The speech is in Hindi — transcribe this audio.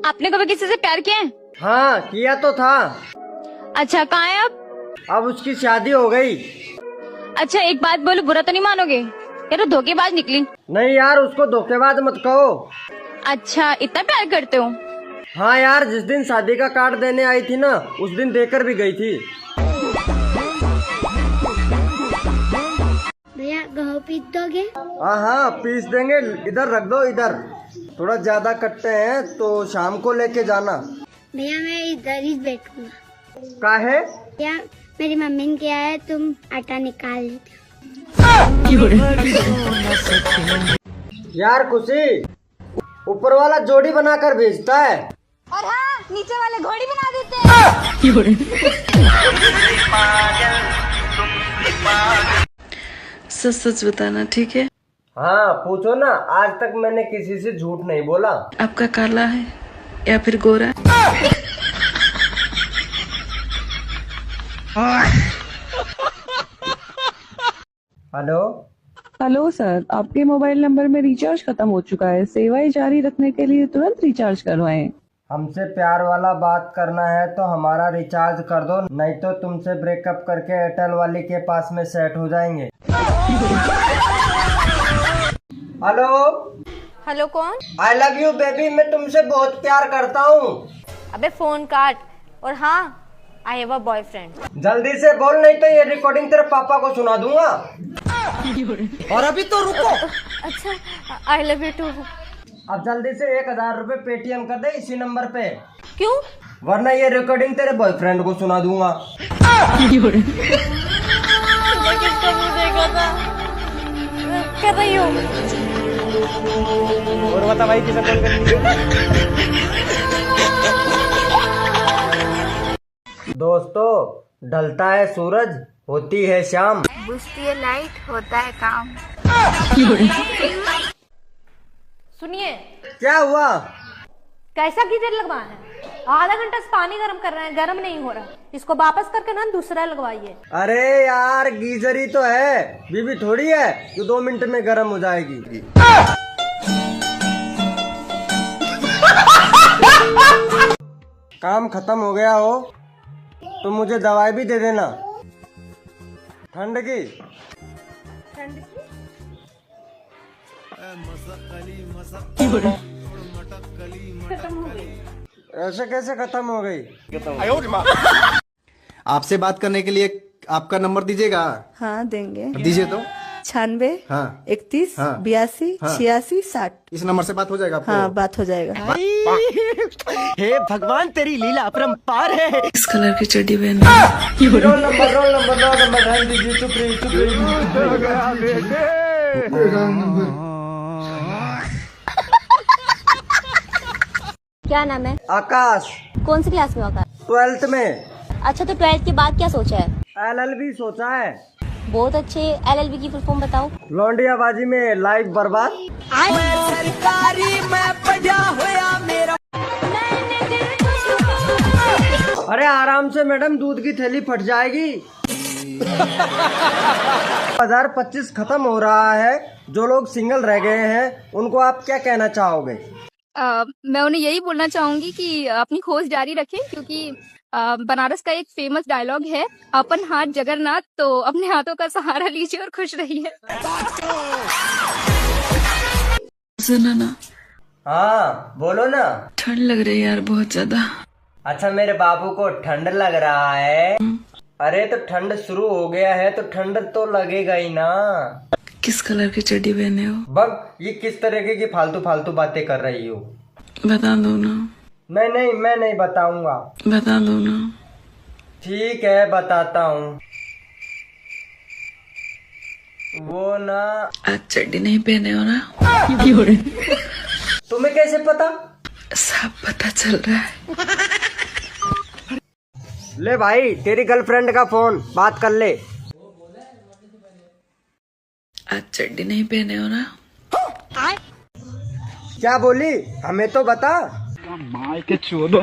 आपने कभी किसी से प्यार किया है? हाँ किया तो था। अच्छा, कहाँ है अब? अब उसकी शादी हो गई। अच्छा, एक बात बोलो, बुरा तो नहीं मानोगे? ये तो धोखेबाज निकली। नहीं यार, उसको धोखेबाज मत कहो। अच्छा, इतना प्यार करते हो? हाँ यार, जिस दिन शादी का कार्ड देने आई थी ना, उस दिन देकर भी गई थी। भैया गेहूँ पीस दोगे? हाँ हाँ पीस देंगे, इधर रख दो इधर। थोड़ा ज्यादा कट्टे हैं तो शाम को लेके जाना। भैया मैं इधर ही बैठूंगा। काहे? भैया मेरी मम्मी ने किया है, तुम आटा निकाल लेते हो। यार खुशी, ऊपर वाला जोड़ी बनाकर भेजता है। और हाँ, नीचे वाले घोड़ी बना देते हैं। सच सच बताना, ठीक है? हाँ पूछो ना, आज तक मैंने किसी से झूठ नहीं बोला। आपका काला है या फिर गोरा? हेलो। हेलो सर, आपके मोबाइल नंबर में रिचार्ज खत्म हो चुका है। सेवाएं जारी रखने के लिए तुरंत रिचार्ज करवाएं। हमसे प्यार वाला बात करना है तो हमारा रिचार्ज कर दो, नहीं तो तुमसे ब्रेकअप करके एयरटेल वाली के पास में सेट हो जाएंगे। हेलो। हेलो, कौन? आई लव यू बेबी, मैं तुमसे बहुत प्यार करता हूँ। अबे फोन काट। और हाँ, आई हैव अ बॉयफ्रेंड। जल्दी से बोल, नहीं तो ये रिकॉर्डिंग तेरे पापा को सुना दूंगा। और अभी तो रुको। अच्छा, आई लव यू टू। अब जल्दी से 1000 रुपए पेटीएम कर दे इसी नंबर पे, क्यों? वरना ये रिकॉर्डिंग तेरे बॉयफ्रेंड को सुना दूंगा। किसका मुंह देखा था? कर रही हूँ। और बता भाई, किसे कॉल करनी? दोस्तों, ढलता है सूरज, होती है शाम, बुझती है लाइट, होता है काम। सुनिए, क्या हुआ? कैसा गीजर लगवाना है? आधा घंटा से पानी गर्म कर रहे हैं, गर्म नहीं हो रहा। इसको वापस करके ना दूसरा लगवाइए। अरे यार, गीजर ही तो है, बीबी थोड़ी है जो 2 मिनट में गर्म हो जाएगी। काम खत्म हो गया हो तो मुझे दवाई भी दे देना, ठंड की। ऐसे कैसे खत्म हो गई? आपसे बात करने के लिए आपका नंबर दीजिएगा। हाँ देंगे। दीजिए तो। 96 हाँ 31 हाँ 82 हाँ 86 60। इस नंबर से बात हो जाएगा आपको? हाँ बात हो जाएगा। हे भगवान, तेरी लीला अपरंपार है। इस कलर की चड्डी पहनी। रोल नंबर ध्यान दीजिए। चुप रही। क्या नाम है? आकाश। कौन सी क्लास में होगा? 12th में। अच्छा, तो 12th के बाद क्या सोचा है? LLB सोचा है। बहुत अच्छे। LLB की फुल फॉर्म बताओ। लौंडियाबाजी में लाइफ बर्बाद। अरे आराम से मैडम, दूध की थैली फट जाएगी। 2025 खत्म हो रहा है, जो लोग सिंगल रह गए हैं उनको आप क्या कहना चाहोगे? मैं उन्हें यही बोलना चाहूंगी कि अपनी खोज जारी रखें, क्योंकि बनारस का एक फेमस डायलॉग है, अपन हाथ जगन्नाथ, तो अपने हाथों का सहारा लीजिए और खुश रहिए। सुनो ना। हाँ बोलो ना। ठंड लग रही है यार, बहुत ज्यादा। अच्छा, मेरे बाबू को ठंड लग रहा है। अरे तो ठंड शुरू हो गया है तो ठंड तो लगेगा ही ना। किस कलर की चड्डी पहने हो? बग, ये किस तरीके की फालतू बातें कर रही हो? बता दो ना। मैं नहीं बताऊंगा। बता दो ना। ठीक है, बताता हूँ। वो ना, आज चड्डी नहीं पहने हो ना? तुम्हें कैसे पता? सब पता चल रहा है। ले भाई, तेरी गर्लफ्रेंड का फोन, बात कर ले। आज चड्डी नहीं पहने हो ना? क्या बोली? हमें तो बता। माँ के चोदो।